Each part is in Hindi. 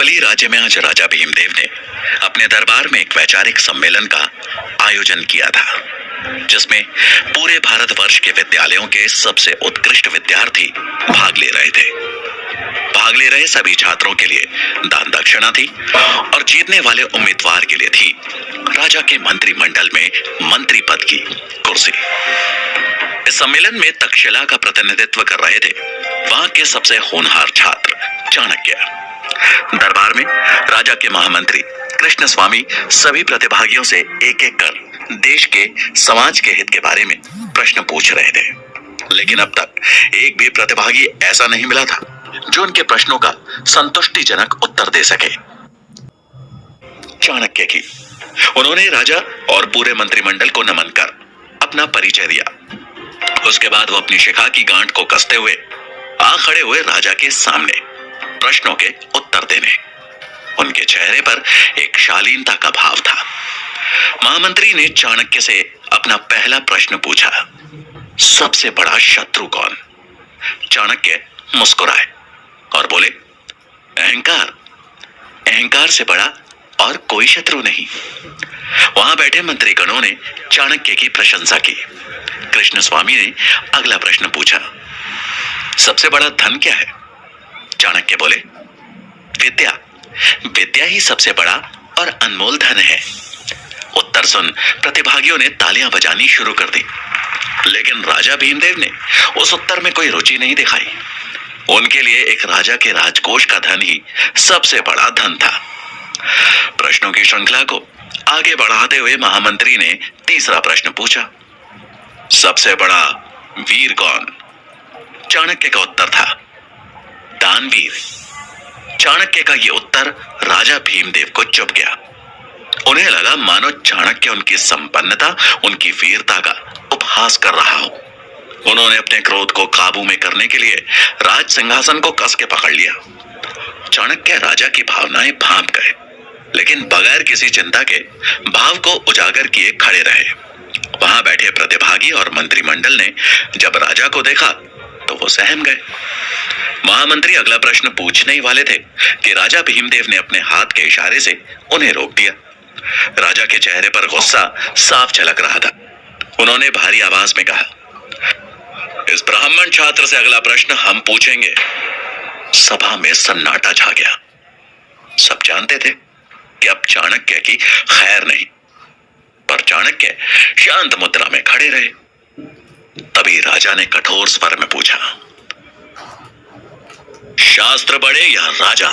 बंगाली राज्य में आज राजा भीमदेव ने अपने दरबार में एक वैचारिक सम्मेलन का आयोजन किया था, जिसमें पूरे भारतवर्ष के विद्यालयों के सबसे उत्कृष्ट विद्यार्थी भाग ले रहे थे। भाग ले रहे सभी छात्रों के लिए दान दक्षिणा थी और जीतने वाले उम्मीदवार के लिए थी राजा के मंत्रिमंडल में मंत्री पद की कुर्सी। इस सम्मेलन में तक्षशिला का प्रतिनिधित्व कर रहे थे वहां के सबसे होनहार छात्र चाणक्य। दरबार में राजा के महामंत्री कृष्ण स्वामी सभी प्रतिभागियों से एक एक कर देश के समाज के हित के बारे में प्रश्न पूछ रहे थे, लेकिन अब तक एक भी प्रतिभागी ऐसा नहीं मिला था जो उनके प्रश्नों का संतुष्टिजनक उत्तर दे सके। चाणक्य की उन्होंने राजा और पूरे मंत्रिमंडल को नमन कर अपना परिचय दिया। उसके बाद वो अपनी शिखा की गांठ को कसते हुए आ खड़े हुए राजा के सामने प्रश्नों के उत्तर देने। उनके चेहरे पर एक शालीनता का भाव था। महामंत्री ने चाणक्य से अपना पहला प्रश्न पूछा, सबसे बड़ा शत्रु कौन? चाणक्य मुस्कुराए और बोले, अहंकार। अहंकार से बड़ा और कोई शत्रु नहीं। वहां बैठे मंत्रीगणों ने चाणक्य की प्रशंसा की। कृष्ण स्वामी ने अगला प्रश्न पूछा, सबसे बड़ा धन क्या है? चाणक्य बोले, विद्या। विद्या ही सबसे बड़ा और अनमोल धन है। उत्तर सुन प्रतिभागियों ने तालियां बजानी शुरू कर दी, लेकिन राजा भीमदेव ने उस उत्तर में कोई रुचि नहीं दिखाई। उनके लिए एक राजा के राजकोष का धन ही सबसे बड़ा धन था। प्रश्नों की श्रृंखला को आगे बढ़ाते हुए महामंत्री ने तीसरा प्रश्न पूछा, सबसे बड़ा वीर कौन? चाणक्य का उत्तर था, दानवीर। चाणक्य का यह उत्तर राजा भीमदेव को चुभ गया। उन्हें लगा मानो चाणक्य उनकी संपन्नता, उनकी वीरता का उपहास कर रहा हो। उन्होंने अपने क्रोध को काबू में करने के लिए राज सिंहासन को कस के पकड़ लिया। चाणक्य राजा की भावनाएं भांप गए, लेकिन बगैर किसी चिंता के भाव को उजागर किए खड़े रहे। वहां बैठे प्रतिभागी और मंत्रिमंडल ने जब राजा को देखा तो वो सहम गए। महामंत्री अगला प्रश्न पूछने ही वाले थे कि राजा भीमदेव ने अपने हाथ के इशारे से उन्हें रोक दिया। राजा के चेहरे पर गुस्सा साफ झलक रहा था। उन्होंने भारी आवाज में कहा, इस ब्राह्मण छात्र से अगला प्रश्न हम पूछेंगे। सभा में सन्नाटा छा गया। सब जानते थे कि अब चाणक्य की खैर नहीं, पर चाणक्य शांत मुद्रा में खड़े रहे। तभी राजा ने कठोर स्वर में पूछा, शास्त्र बड़े या राजा?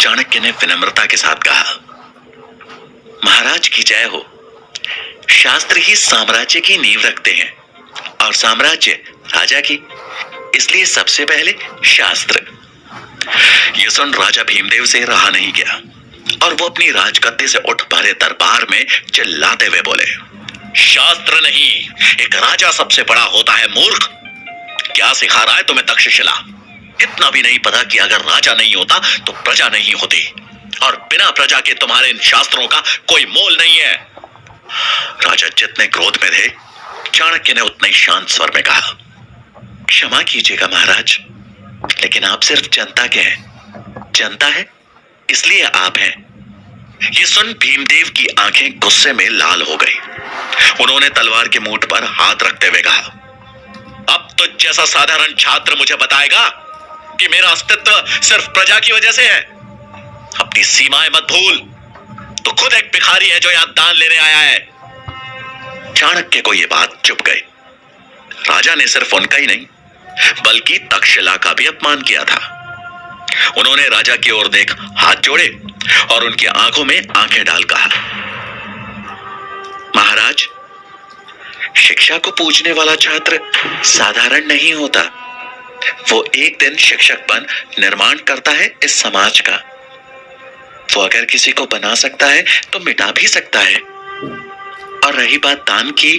चाणक्य ने विनम्रता के साथ कहा, महाराज की जय हो। शास्त्र ही साम्राज्य की नींव रखते हैं और साम्राज्य राजा की, इसलिए सबसे पहले शास्त्र। यह सुन राजा भीमदेव से रहा नहीं गया और वो अपनी राजगद्दी से उठ भरे दरबार में चिल्लाते हुए बोले, शास्त्र नहीं, एक राजा सबसे बड़ा होता है मूर्ख। क्या सिखा रहा है तुम्हें तक्षशिला? इतना भी नहीं पता कि अगर राजा नहीं होता तो प्रजा नहीं होती, और बिना प्रजा के तुम्हारे इन शास्त्रों का कोई मोल नहीं है। राजा जितने क्रोध में थे, चाणक्य ने उतने शांत स्वर में कहा, क्षमा कीजिएगा महाराज, लेकिन आप सिर्फ जनता के हैं। जनता है इसलिए आप हैं। ये सुन भीमदेव की आंखें गुस्से में लाल हो गई। उन्होंने तलवार के मूठ पर हाथ रखते हुए कहा, अब तो जैसा साधारण छात्र मुझे बताएगा कि मेरा अस्तित्व सिर्फ प्रजा की वजह से है। अपनी सीमाएं मत भूल, तो खुद एक भिखारी है जो यहां दान लेने आया है। चाणक्य को यह बात चुभ गई। राजा ने सिर्फ उनका ही नहीं बल्कि तक्षशिला का भी अपमान किया था। उन्होंने राजा की ओर देख हाथ जोड़े और उनकी आंखों में आंखें डाल कहा, महाराज, शिक्षा को पूछने वाला छात्र साधारण नहीं होता। वो एक दिन शिक्षक बन निर्माण करता है इस समाज का। वो अगर किसी को बना सकता है तो मिटा भी सकता है। और रही बात दान की,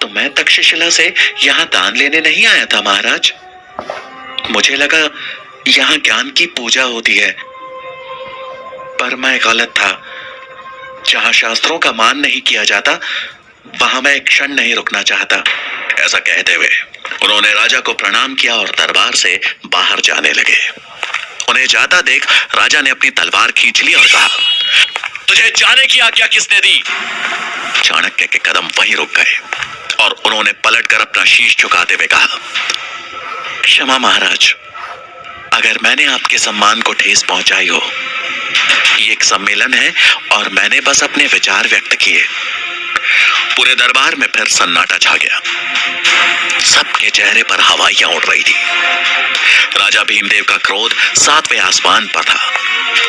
तो मैं तक्षशिला से यहां दान लेने नहीं आया था महाराज। मुझे लगा यहां ज्ञान की पूजा होती है, पर मैं गलत था। जहां शास्त्रों का मान नहीं किया जाता वहां मैं एक क्षण नहीं रुकना चाहता। ऐसा कहते हुए उन्होंने राजा को प्रणाम किया और दरबार से बाहर जाने लगे। उन्हें जाता देख राजा ने अपनी तलवार खींच ली और कहा, तुझे जाने की आज्ञा किसने दी? चाणक्य के कदम वहीं रुक गए और उन्होंने पलटकर अपना शीश झुकाते हुए कहा, क्षमा महाराज, अगर मैंने आपके सम्मान को ठेस पहुंचाई हो। ये एक सम्मेलन है और मैंने बस अपने विचार व्यक्त किए। पूरे दरबार में फिर सन्नाटा छा गया। सबके चेहरे पर हवाइयां उड़ रही थी। राजा भीमदेव का क्रोध 7वें आसमान पर था।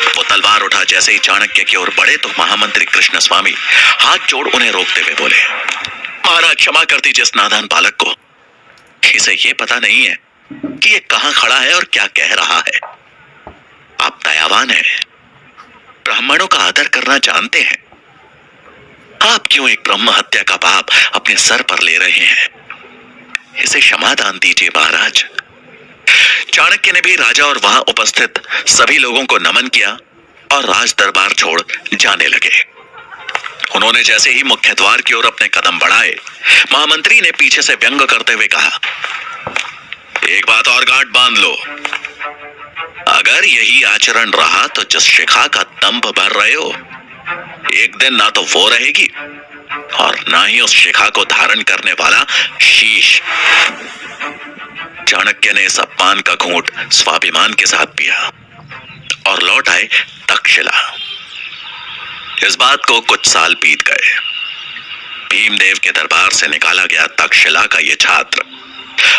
वो तलवार उठा जैसे ही चाणक्य की ओर बढ़े तो महामंत्री कृष्ण स्वामी हाथ जोड़ उन्हें रोकते हुए बोले, महाराज क्षमा कर दीजिए इस नादान बालक को। इसे ये पता नहीं है कि ये कहां खड़ा है और क्या कह रहा है। आप दयावान हैं, ब्राह्मणों का आदर करना जानते हैं। आप क्यों एक ब्रह्म हत्या का पाप अपने सर पर ले रहे हैं? इसे क्षमा दान दीजिए महाराज। चाणक्य ने भी राजा और वहां उपस्थित सभी लोगों को नमन किया और राज दरबार छोड़ जाने लगे। उन्होंने जैसे ही मुख्य द्वार की ओर अपने कदम बढ़ाए, महामंत्री ने पीछे से व्यंग करते हुए कहा, एक बात और गांठ बांध लो, अगर यही आचरण रहा तो जिस शिखा का दंभ भर रहे हो, एक दिन ना तो वो रहेगी और ना ही उस शिखा को धारण करने वाला शीश। चाणक्य ने इस अपमान का घूंट स्वाभिमान के साथ पिया और लौट आए तक्षशिला। इस बात को कुछ साल बीत गए। भीमदेव के दरबार से निकाला गया तक्षशिला का यह छात्र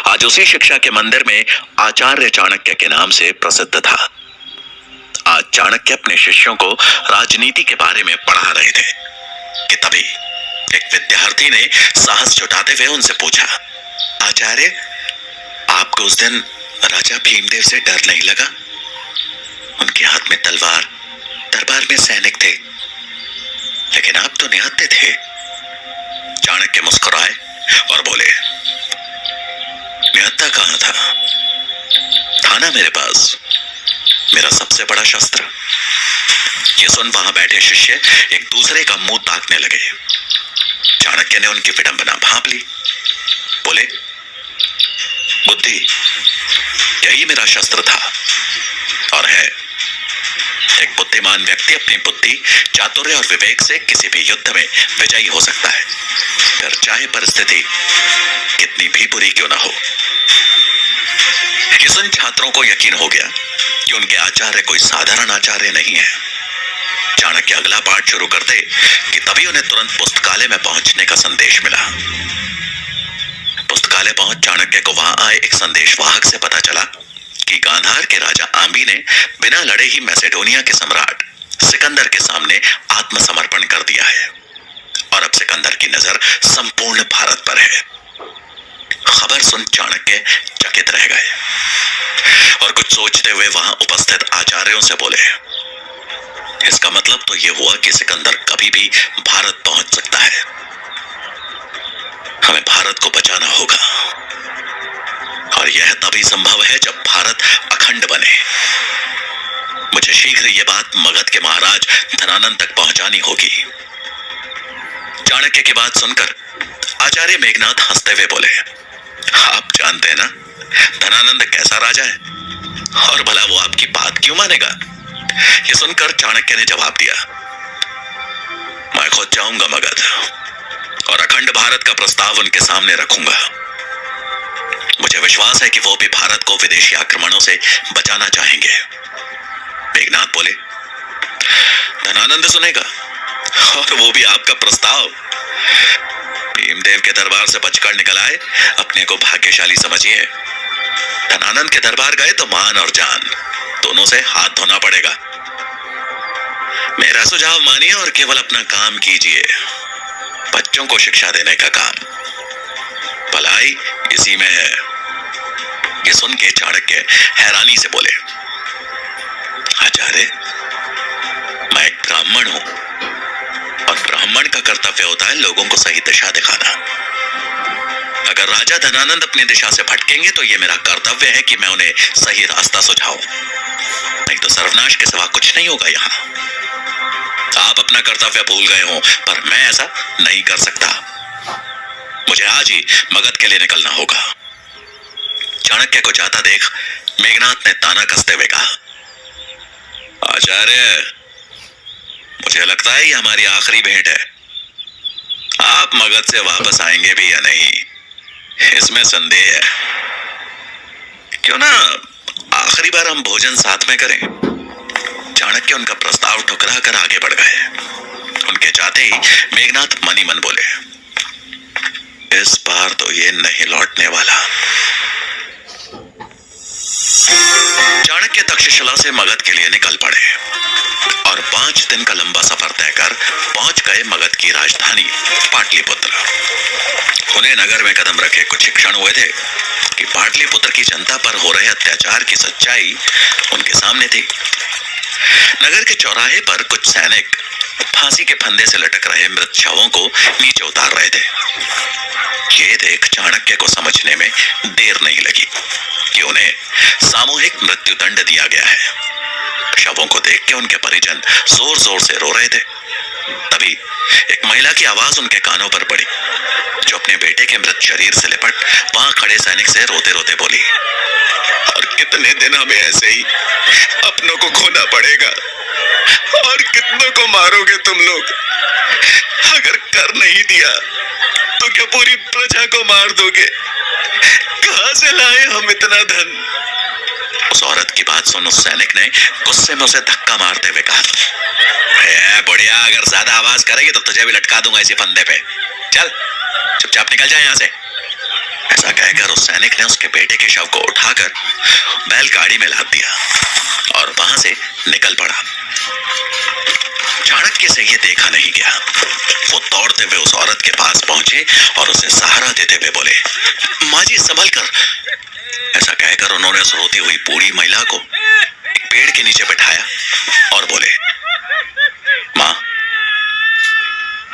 आज उसी शिक्षा के मंदिर में आचार्य चाणक्य के नाम से प्रसिद्ध था। आज चाणक्य अपने शिष्यों को राजनीति के बारे में पढ़ा रहे थे कि तभी एक विद्यार्थी ने साहस जुटाते हुए उनसे पूछा, आचार्य, आपको उस दिन राजा भीमदेव से डर नहीं लगा? उनके हाथ में तलवार, दरबार में सैनिक थे, लेकिन आप तो निहत्थे थे। चाणक्य मुस्कुराए और बोले, निहत्था कहां था ना मेरे पास मेरा सबसे बड़ा शस्त्र। ये सुन वहां बैठे शिष्य एक दूसरे का मुंह ताकने लगे। चाणक्य ने उनकी विडंबना भांप ली। बोले, बुद्धि, यही मेरा शस्त्र था और है। एक बुद्धिमान व्यक्ति अपनी बुद्धि, चातुर्य और विवेक से किसी भी युद्ध में विजयी हो सकता है, फिर चाहे परिस्थिति कितनी भी बुरी क्यों ना हो। ये सुन छात्रों को यकीन हो गया कि उनके आचार्य कोई साधारण आचार्य नहीं है। चाणक्य अगला पाठ शुरू करते कि तभी उन्हें तुरंत पुस्तकालय में पहुंचने का संदेश मिला। पुस्तकालय पहुंच चाणक्य को वहां आए एक संदेशवाहक से पता चला कि गांधार के राजा आंबी ने बिना लड़े ही मैसेडोनिया के सम्राट सिकंदर के सामने आत्मसमर्पण कर दिया है और अब सिकंदर की नजर संपूर्ण भारत पर है। खबर सुन चाणक्य चकित रह गए और कुछ सोचते हुए वहां उपस्थित आचार्यों से बोले, इसका मतलब तो यह हुआ कि सिकंदर कभी भी भारत पहुंच सकता है। हमें भारत को बचाना होगा और यह तभी संभव है जब भारत अखंड बने। मुझे शीघ्र यह बात मगध के महाराज धनानंद तक पहुंचानी होगी। चाणक्य की बात सुनकर आचार्य मेघनाथ हंसते हुए बोले, आप जानते हैं ना धनानंद कैसा राजा है और भला वो आपकी बात क्यों मानेगा? ये सुनकर चाणक्य ने जवाब दिया, मैं खुद जाऊंगा मगध और अखंड भारत का प्रस्ताव उनके सामने रखूंगा। मुझे विश्वास है कि वो भी भारत को विदेशी आक्रमणों से बचाना चाहेंगे। मेघनाथ बोले, धनानंद सुनेगा और वो भी आपका प्रस्ताव? भीमदेव के दरबार से बचकर निकल आए अपने को भाग्यशाली समझिए। धनानंद के दरबार गए तो मान और जान दोनों से हाथ धोना पड़ेगा। मेरा सुझाव मानिए और केवल अपना काम कीजिए, बच्चों को शिक्षा देने का काम। भलाई इसी में है। ये सुन के चाणक्य हैरानी से बोले, आचार्य, मैं एक ब्राह्मण हूं और ब्राह्मण का कर्तव्य होता है लोगों को सही दिशा दिखाना। अगर राजा धनानंद अपनी दिशा से भटकेंगे तो यह मेरा कर्तव्य है कि मैं उन्हें सही रास्ता सुझाऊं, नहीं तो सर्वनाश के सिवा कुछ नहीं होगा यहाँ। आप अपना कर्तव्य भूल गए हो पर मैं ऐसा नहीं कर सकता। मुझे आज ही मगध के लिए निकलना होगा। चाणक्य को जाता देख मेघनाथ ने ताना कसते हुए कहा, आचार्य, मुझे लगता है ये हमारी आखिरी भेंट है। आप मगध से वापस आएंगे भी या नहीं, इसमें संदेह है। क्यों ना आखिरी बार हम भोजन साथ में करें। चाणक्य उनका प्रस्ताव ठुकरा कर आगे बढ़ गए। उनके जाते ही मेघनाथ मन ही मन बोले, इस बार तो ये नहीं लौटने वाला। चाणक्य तक्षशिला से मगध के लिए निकल पड़े और 5 दिन का लंबा सफर तय कर पहुंच गए मगध की राजधानी पाटलिपुत्र। उन्हें नगर में कदम रखे कुछ क्षण हुए थे कि पाटलिपुत्र की जनता पर हो रहे अत्याचार की सच्चाई उनके सामने थी। नगर के चौराहे पर कुछ सैनिक फांसी के फंदे से लटक रहे मृत शवों को नीचे उतार रहे थे। ये देख चाणक्य को समझने में देर नहीं लगी कि उन्हें सामूहिक मृत्यु दंड दिया गया है। शवों को देख के उनके परिजन जोर जोर से रो रहे थे। तभी एक महिला की आवाज उनके कानों पर पड़ी, जो अपने बेटे के मृत शरीर से लिपट वहां खड़े सैनिक से रोते रोते बोली, और कितने दिन हमें ऐसे ही अपनों को खोना पड़ेगा, और कितनों को मारोगे तुम लोग? अगर कर नहीं दिया तो क्या पूरी प्रजा को मार दोगे? कहां से लाए हम इतना धन? उस औरत की बात सुन उस सैनिक ने गुस्से में उसे धक्का मारते हुए कहा, बुढ़िया, अगर ज्यादा आवाज करेगी तो तुझे भी लटका दूंगा इसी फंदे पे। चल चुपचाप निकल जाए यहाँ से। ऐसा कहकर उस सैनिक ने उसके बेटे के शव को उठाकर बैलगाड़ी में लाद दिया और वहां से निकल पड़ा। चाणक्य से ये देखा नहीं गया। वो दौड़ते हुए उस औरत के पास पहुंचे और उसे सहारा देते हुए बोले, माँ जी संभल कर। ऐसा कहकर उन्होंने उस रोती हुई बूढ़ी महिला को एक पेड़ के नीचे बिठाया और बोले, माँ,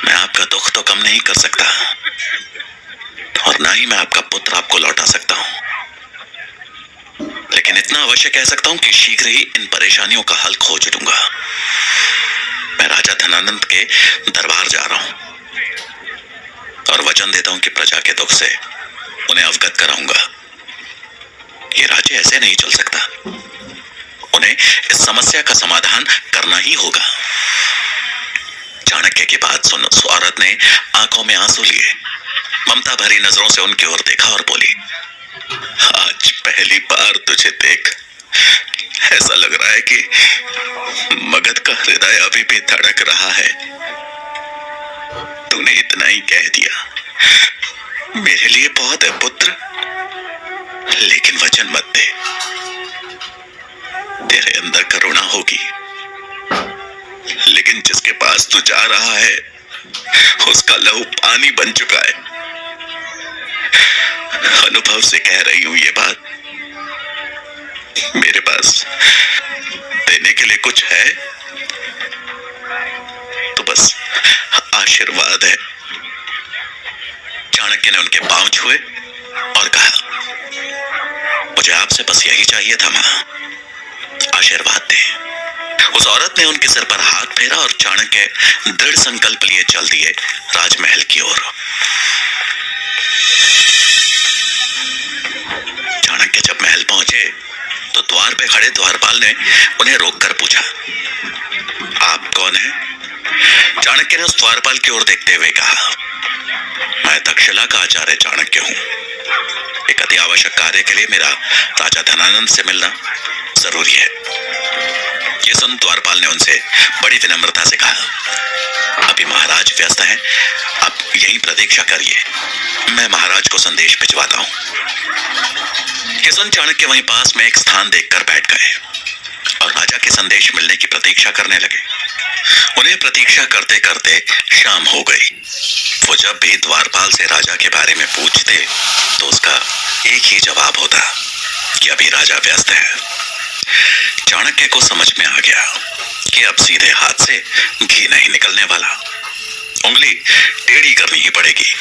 मैं आपका दुख तो कम नहीं कर सकता और ना ही मैं आपका पुत्र आपको लौटा सकता हूं, लेकिन इतना अवश्य कह सकता हूं कि शीघ्र ही इन परेशानियों का हल खोज लूंगा। मैं राजा धनानंद के दरबार जा रहा हूं और वचन देता हूं कि प्रजा के दुख से उन्हें अवगत कराऊंगा। ये राज्य ऐसे नहीं चल सकता। उन्हें इस समस्या का समाधान करना ही होगा। चाणक्य की बात सुन उस औरत ने आंखों में आंसू लिए ममता भरी नजरों से उनकी ओर देखा और बोली, आज पहली बार तुझे देख ऐसा लग रहा है कि मगध का हृदय अभी भी धड़क रहा है। तूने इतना ही कह दिया, मेरे लिए बहुत है पुत्र, लेकिन वचन मत दे। तेरे अंदर करुणा होगी, लेकिन जिसके पास तू जा रहा है उसका लहू पानी बन चुका है। अनुभव से कह रही हूं ये बात। मेरे पास देने के लिए कुछ है तो बस आशीर्वाद है। चाणक्य ने उनके पांव छुए और कहा, मुझे आपसे बस यही चाहिए था मां, आशीर्वाद दें। उस औरत ने उनके सिर पर हाथ फेरा और चाणक्य दृढ़ संकल्प लिए चल दिए राजमहल की ओर। चाणक्य जब महल पहुंचे तो द्वार पे खड़े द्वारपाल ने उन्हें रोककर पूछा, आप कौन हैं? चाणक्य ने उस द्वारपाल की ओर देखते हुए कहा, मैं तक्षशिला का आचार्य चाणक्य हूं। एक अति आवश्यक कार्य के लिए मेरा राजा धनानंद से मिलना जरूरी है। ये सुन द्वारपाल ने उनसे बड़ी विनम्रता से कहा, अभी महाराज व्यस्त हैं, आप यहीं प्रतीक्षा करिए, मैं महाराज को संदेश भिजवाता हूं। ये सुन चाणक्य वहीं पास में एक स्थान देखकर बैठ गए और राजा के संदेश मिलने की प्रतीक्षा करने लगे। उन्हें प्रतीक्षा करते करते शाम हो गई। वो जब भी द्वारपाल से राजा के बारे में पूछते तो उसका एक ही जवाब होता कि अभी राजा व्यस्त है। चाणक्य को समझ में आ गया कि अब सीधे हाथ से घी नहीं निकलने वाला, उंगली टेढ़ी करनी ही पड़ेगी।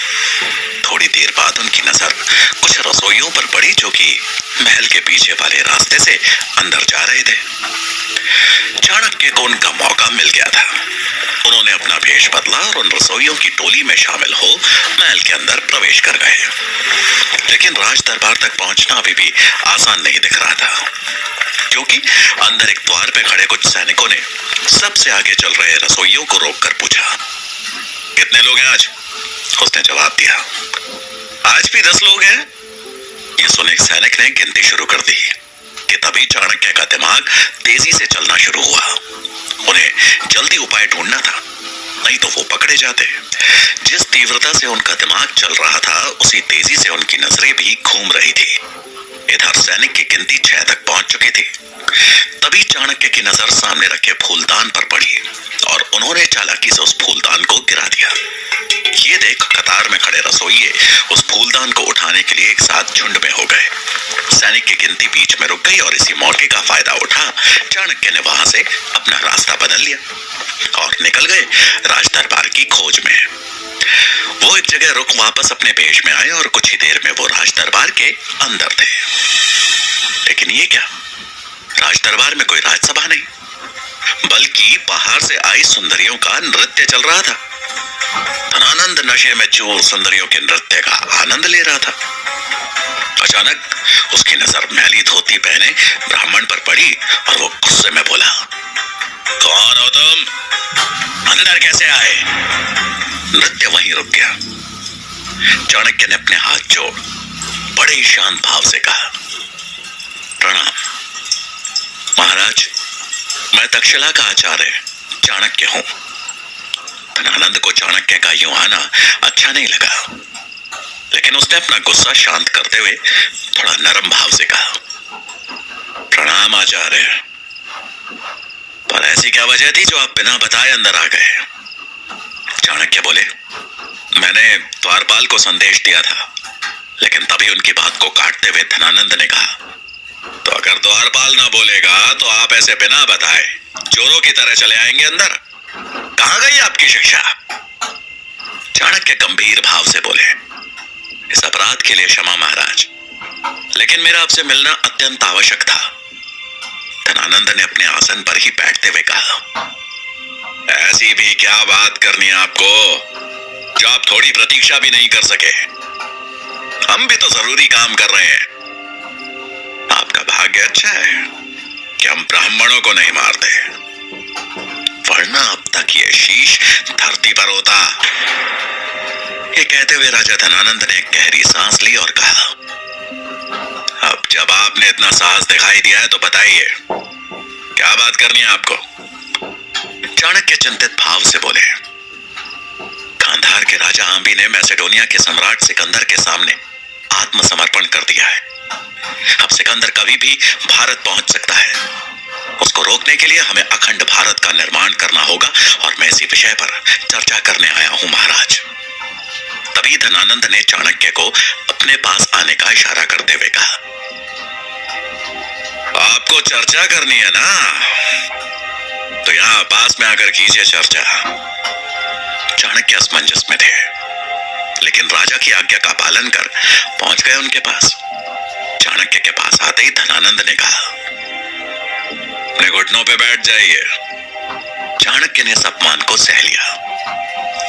थोड़ी देर बाद उनकी नजर कुछ रसोइयों पर पड़ी जो कि महल के पीछे वाले रास्ते से अंदर जा रहे थे। चाणक्य को उनका मौका मिल गया था। उन्होंने अपना भेष बदला और उन रसोइयों की टोली में शामिल हो महल के अंदर प्रवेश कर गए। लेकिन राज दरबार तक पहुंचना अभी भी आसान नहीं दिख रहा था, क्योंकि अंदर एक द्वार पे खड़े कुछ सैनिकों ने सबसे आगे चल रहे रसोइयों को रोककर पूछा, कितने लोग हैं आज? उसने जवाब दिया, आज भी 10 लोग हैं। ये सुन एक सैनिक ने गिनती शुरू कर दी कि तभी चाणक्य का दिमाग तेजी से चलना शुरू हुआ। उन्हें जल्दी उपाय ढूंढना था, नहीं तो वो पकड़े जाते। जिस तीव्रता से उनका दिमाग चल रहा था, उसी तेजी से उनकी नजरें भी घूम रही थी। इधर सैनिक की गिनती 6 तक पहुंच चुकी थी। तभी चाणक्य की नजर सामने रखे फूलदान पर पड़ी और उन्होंने चालाकी से उस फूलदान को गिरा दिया। ये देख कतार में खड़े रसोइये उस फूलदान को उठाने के लिए एक साथ झुंड में हो गए। सैनिक की गिनती बीच में रुक गई और इसी मौके का फायदा उठा चाणक्य ने वहां से अपना रास्ता बदल लिया और निकल गए राज दरबार की खोज में। वो एक जगह रुक वापस अपने भेष में आए और कुछ ही देर में वो राज दरबार के अंदर थे। लेकिन ये क्या, राज दरबार में कोई राजसभा नहीं, बल्कि बाहर से आई सुंदरियों का नृत्य चल रहा था। धनानंद नशे में चूर सुंदरियों के नृत्य का आनंद ले रहा था। अचानक उसकी नजर मैली धोती पहने ब्राह्मण पर पड़ी और वो गुस्से में बोला, कौन हो तुम? अंदर कैसे आए? नृत्य वहीं रुक गया। चाणक्य ने अपने हाथ जोड़ बड़े ही शांत भाव से कहा, प्रणाम महाराज, मैं तक्षशिला का आचार्य चाणक्य हूं। धनानंद को चाणक्य का यूं आना अच्छा नहीं लगा, लेकिन उसने अपना गुस्सा शांत करते हुए थोड़ा नरम भाव से कहा, प्रणाम आचार्य, पर ऐसी क्या वजह थी जो आप बिना बताए अंदर आ गए? चाणक्य बोले, मैंने द्वारपाल को संदेश दिया था, लेकिन तभी उनकी बात को काटते हुए धनानंद ने कहा, तो अगर द्वारपाल ना बोलेगा तो आप ऐसे बिना बताए चोरों की तरह चले आएंगे अंदर? कहां गई आपकी शिक्षा? चाणक्य गंभीर भाव से बोले, इस अपराध के लिए क्षमा महाराज, लेकिन मेरा आपसे मिलना अत्यंत आवश्यक था। धनानंद ने अपने आसन पर ही बैठते हुए कहा, ऐसी भी क्या बात करनी है आपको जो आप थोड़ी प्रतीक्षा भी नहीं कर सके? हम भी तो जरूरी काम कर रहे हैं। आपका भाग्य अच्छा है कि हम ब्राह्मणों को नहीं मारते, वरना अब तक ये शीश धरती पर होता। ये कहते हुए राजा धनानंद ने एक गहरी सांस ली और कहा, अब जब आपने इतना साहस दिखाई दिया है तो बताइए, क्या बात करनी है आपको? चाणक्य चिंतित भाव से बोले, गांधार के राजा आंबी ने मैसेडोनिया के सम्राट सिकंदर के सामने आत्मसमर्पण कर दिया है। अब सिकंदर कभी भी भारत पहुंच सकता है। उसको रोकने के लिए हमें अखंड भारत का निर्माण करना होगा और मैं इसी विषय पर चर्चा करने आया हूं महाराज। तभी धनानंद ने चाणक्य को अपने पास आने का इशारा करते हुए कहा, आपको चर्चा करनी है ना, तो यहां पास में आकर कीजिए चर्चा। चाणक्य असमंजस में थे, लेकिन राजा की आज्ञा का पालन कर पहुंच गए उनके पास। चाणक्य के पास आते ही धनानंद ने कहा, अपने घुटनों पे बैठ जाइए। चाणक्य ने इस अपमान को सह लिया,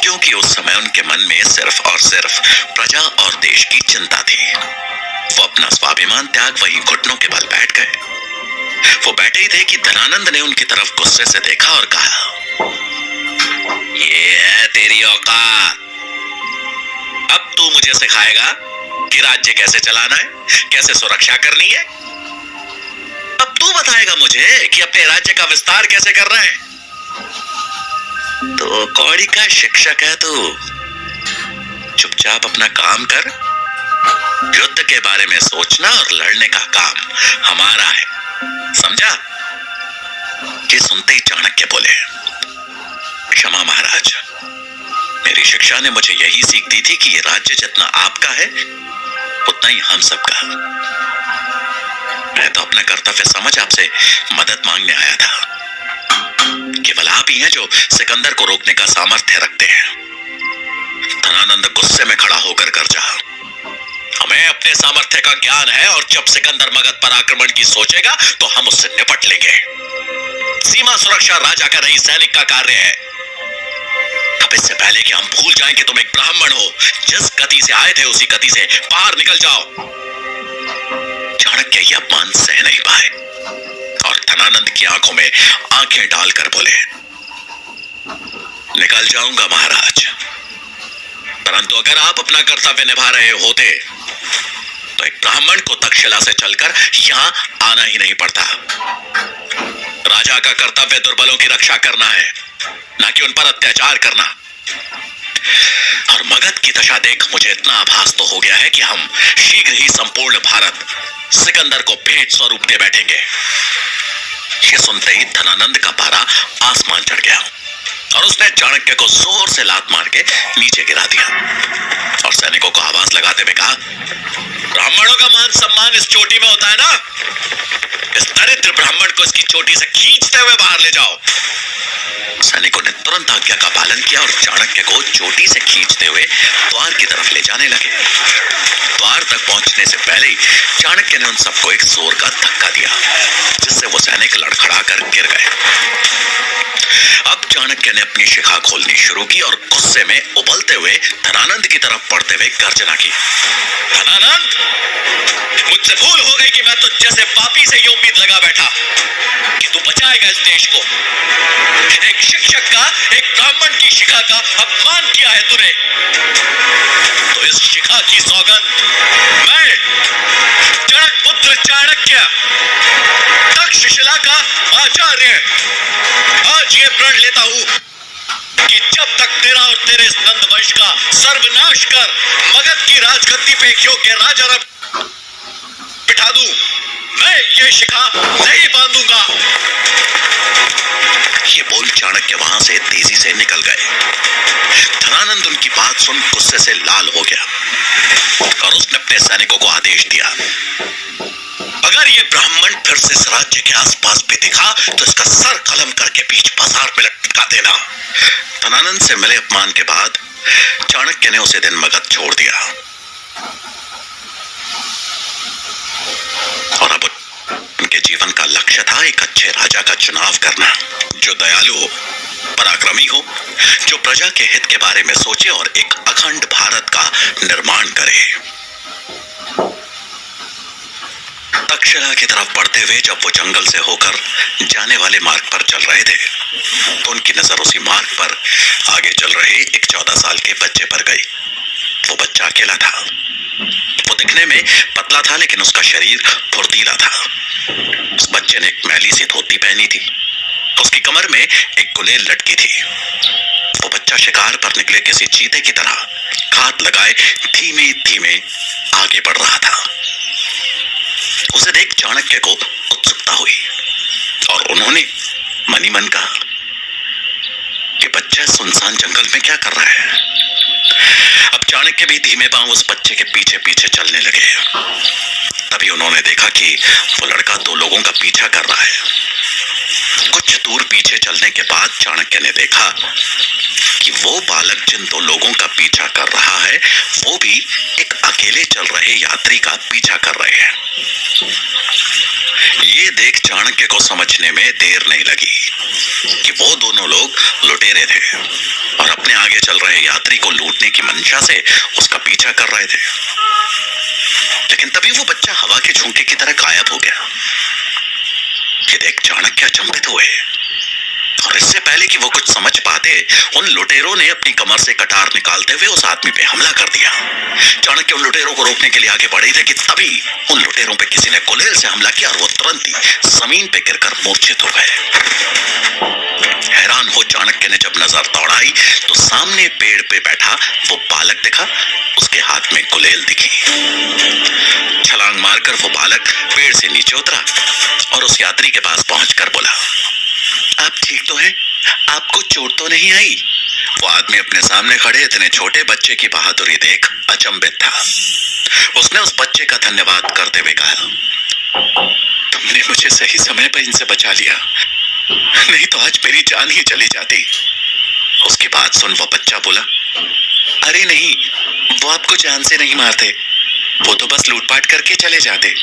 क्योंकि उस समय उनके मन में सिर्फ और सिर्फ प्रजा और देश की चिंता थी। वो अपना स्वाभिमान त्याग वहीं घुटनों के बल बैठ गए। वो बैठे ही थे कि धनानंद ने उनकी तरफ गुस्से से देखा और कहा, ये है तेरी औकात। अब तू मुझे सिखाएगा कि राज्य कैसे चलाना है, कैसे सुरक्षा करनी है? अब तू बताएगा मुझे कि अपने राज्य का विस्तार कैसे करना है? तो कौड़ी का शिक्षक है तू, चुपचाप अपना काम कर। युद्ध के बारे में सोचना और लड़ने का काम हमारा है, समझा? ये सुनते ही चाणक्य बोले, क्षमा महाराज, मेरी शिक्षा ने मुझे यही सीख दी थी कि ये राज्य जितना आपका है उतना ही हम सबका। मैं तो अपना कर्तव्य समझ आपसे मदद मांगने आया था। केवल आप ही हैं जो सिकंदर को रोकने का सामर्थ्य रखते हैं। धनानंद गुस्से में खड़ा होकर गरजा, हमें अपने सामर्थ्य का ज्ञान है और जब सिकंदर मगध पर आक्रमण की सोचेगा तो हम उससे निपट लेंगे। सीमा सुरक्षा राजा का नहीं, सैनिक का कार्य है। अब इससे पहले कि हम भूल जाएं कि तुम एक ब्राह्मण हो, जिस गति से आए थे उसी गति से बाहर निकल जाओ। चाणक्य यह अपमान सह नहीं पाए और धनानंद की आंखों में आंखें डालकर बोले, निकल जाऊंगा महाराज, परंतु अगर आप अपना कर्तव्य निभा रहे होते तो एक ब्राह्मण को तक्षशिला से चलकर यहां आना ही नहीं पड़ता। राजा का कर्तव्य दुर्बलों की रक्षा करना है, ना कि उन पर अत्याचार करना। और मगध की दशा देख मुझे इतना आभास तो हो गया है कि हम शीघ्र ही संपूर्ण भारत सिकंदर को भेंट स्वरूप दे बैठेंगे। ये सुनते ही धनानंद का पारा आसमान चढ़ गया और उसने चाणक्य को जोर से लात मार के नीचे गिरा दिया और सैनिकों को आवाज लगाते हुए कहा, ब्राह्मणों का मान सम्मान इस चोटी में होता है ना, इस दरिद्र ब्राह्मण को इसकी चोटी से खींचते हुए बाहर ले जाओ। सैनिकों ने तुरंत आज्ञा का पालन किया और चाणक्य को चोटी से खींचते हुए द्वार की तरफ ले जाने लगे। द्वार तक पहुंचने से पहले ही चाणक्य ने उन सबको एक जोर का धक्का दिया, जिससे वो सैनिक लड़खड़ाकर गिर गए। अब चाणक्य ने अपनी शिखा खोलनी शुरू की और गुस्से में उबलते हुए धनानंद की तरफ बढ़ते हुए गर्जना की, धनानंद, मुझसे भूल हो गई कि मैं तुझ जैसे पापी से ये उम्मीद लगा बैठा कि तू बचाएगा इस देश को। एक शिक्षक का, एक ब्राह्मण की शिखा का अपमान किया है तूने, तो इस शिखा की सौगंध मैं जनक पुत्र चाणक्य, तक्षशिला का आचार्य, आज ये प्रण लेता हूं कि जब तक तेरा और तेरे इस नंद वंश का सर्वनाश कर मगध की राजगद्दी पे एक योग्य राजा बिठा दूं, मैं ये शिखा नहीं बांधूंगा। ये बोल चाणक्य वहां से तेजी से निकल गए। धनानंद उनकी बात सुन गुस्से से लाल हो गया और उसने अपने सैनिकों को आदेश दिया, अगर ये ब्राह्मण फिर से इस राज्य के आसपास भी दिखा तो इसका सर कलम करके बीच बाजार में लटका देना। धनानंद से मिले अपमान के बाद चाणक्य ने उसे दिन मगध छोड़ दिया और अब उनके जीवन का लक्ष्य था एक अच्छे राजा का चुनाव करना, जो दयालु हो, पराक्रमी हो, जो प्रजा के हित के बारे में सोचे और एक अखंड भारत का निर्माण करे। तक्षशिला की तरफ बढ़ते हुए जब वो जंगल से होकर जाने वाले मार्ग पर चल रहे थे तो उनकी नजर उसी मार्ग पर आगे चल रहे एक 14 साल के बच्चे पर गई। वो बच्चा अकेला था। वो दिखने में पतला था लेकिन उसका शरीर फुर्तीला था। उस बच्चे ने एक मैली सी धोती पहनी थी, उसकी कमर में एक गुलेल लटकी थी। वो बच्चा शिकार पर निकले किसी चीते की तरह हाथ लगाए धीमे धीमे आगे बढ़ रहा था। उसे देख चाणक्य को उत्सुकता हुई और उन्होंने मनी मन कहा कि बच्चा सुनसान जंगल में क्या कर रहा है। अब चाणक्य भी धीमे पांव उस बच्चे के पीछे पीछे चलने लगे। तभी उन्होंने देखा कि वो लड़का 2 लोगों का पीछा कर रहा है। कुछ दूर पीछे चलने के बाद चाणक्य ने देखा कि वो बालक जिन 2 लोगों का पीछा कर रहा है वो भी एक अकेले चल रहे यात्री का पीछा कर रहे हैं। ये देख चाणक्य को समझने में देर नहीं लगी कि वो दोनों लोग लुटेरे थे और अपने आगे चल रहे यात्री को लूटने की मंशा से उसका पीछा कर रहे थे। लेकिन तभी वो बच्चा हवा के झोंके की तरह गायब हो गया। ये देख चाणक्य अचंभित हुए और इससे पहले कि वो कुछ समझ पाते उन लुटेरों ने अपनी कमर से कटार निकालते हुए उस आदमी पे हमला कर दिया। चाणक्य उन लुटेरों को रोकने के लिए आगे बढ़े थे कि तभी उन लुटेरों पे किसी ने गुलेल से हमला किया और वो तुरंत ही जमीन पे गिरकर मूर्छित हो गए। हैरान हो चाणक्य ने जब नजर दौड़ाई तो सामने पेड़ पे बैठा वो बालक दिखा, उसके हाथ में गुलेल दिखी। छलांग मारकर वो बालक पेड़ से नीचे उतरा और उस यात्री के पास पहुंचकर बोला, आप ठीक तो हैं? आपको चोट तो नहीं आई? वो आदमी अपने सामने खड़े इतने छोटे बच्चे की बहादुरी देख अचंभित था। उसने उस बच्चे का धन्यवाद करते हुए कहा, तुमने मुझे सही समय पर इनसे बचा लिया, नहीं तो आज मेरी जान ही चली जाती। उसकी बात सुन वो बच्चा बोला, अरे नहीं, वो आपको जान से नहीं मारते, वो तो बस लूटपाट करके चले जाते,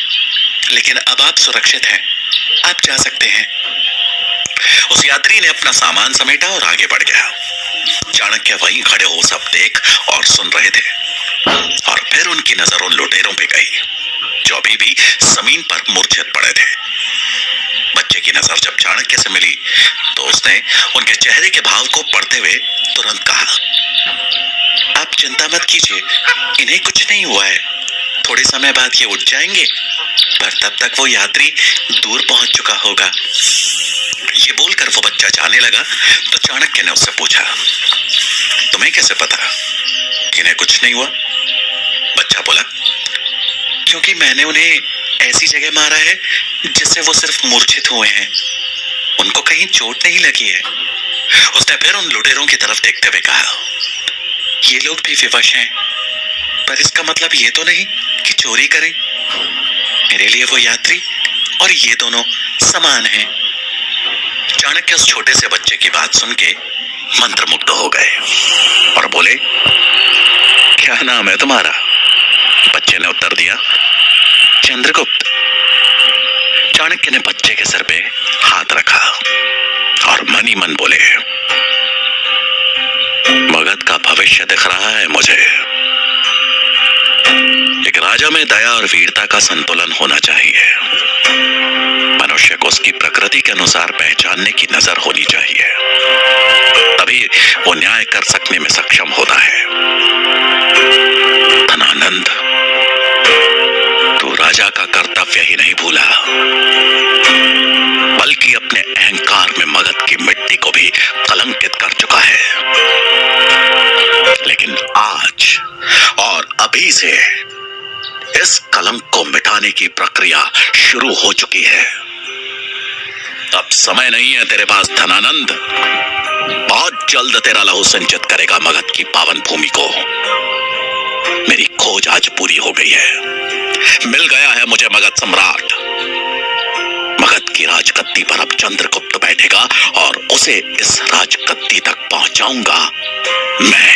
लेकिन अब आप सुरक्षित हैं, आप जा सकते हैं। उस यात्री ने अपना सामान समेटा और आगे बढ़ गया। चाणक्य वहीं खड़े हो सब देख और सुन रहे थे, और फिर उनकी नजर उन लुटेरों पे गई जो अभी भी जमीन पर मूर्छित पड़े थे। बच्चे की नजर जब चाणक्य से मिली तो उसने उनके चेहरे के भाव को पढ़ते हुए तुरंत कहा, आप चिंता मत कीजिए, इन्हें कुछ नहीं हुआ है, थोड़े समय बाद ये उठ जाएंगे, पर तब तक वो यात्री दूर पहुंच चुका होगा। ये बोलकर वो बच्चा जाने लगा तो चाणक्य ने उससे पूछा, तुम्हें कैसे पता कि इन्हें कुछ नहीं हुआ? बच्चा बोला, क्योंकि मैंने उन्हें ऐसी जगह मारा है जिससे वो सिर्फ मूर्छित हुए हैं, उनको कहीं चोट नहीं लगी है। उसने फिर उन लुटेरों की तरफ देखते हुए कहा, ये लोग भी विवश हैं, पर इसका मतलब ये तो नहीं कि चोरी करें। मेरे लिए वो यात्री और ये दोनों समान हैं। चाणक्य उस छोटे से बच्चे की बात सुन के मंत्रमुग्ध हो गए और बोले, क्या नाम है तुम्हारा? बच्चे ने उत्तर दिया, चंद्रगुप्त। चाणक्य ने बच्चे के सिर पे हाथ रखा और मन ही मन बोले, मगध का भविष्य दिख रहा है मुझे। एक राजा में दया और वीरता का संतुलन होना चाहिए। मनुष्य को उसकी प्रकृति के अनुसार पहचानने की नजर होनी चाहिए, तभी वो न्याय कर सकने में सक्षम होता है। धनानंद, तू राजा का कर्तव्य ही नहीं भूला, बल्कि अपने अहंकार में मगध की मिट्टी को भी कलंकित कर चुका है। लेकिन आज और अभी से इस कलंक को मिटाने की प्रक्रिया शुरू हो चुकी है। अब समय नहीं है तेरे पास धनानंद, बहुत जल्द तेरा लहू सिंचित करेगा मगध की पावन भूमि को। मेरी खोज आज पूरी हो गई है, मिल गया है मुझे मगध सम्राट। मगध की राजगद्दी पर अब चंद्रगुप्त बैठेगा और उसे इस राजगद्दी तक पहुंचाऊंगा मैं।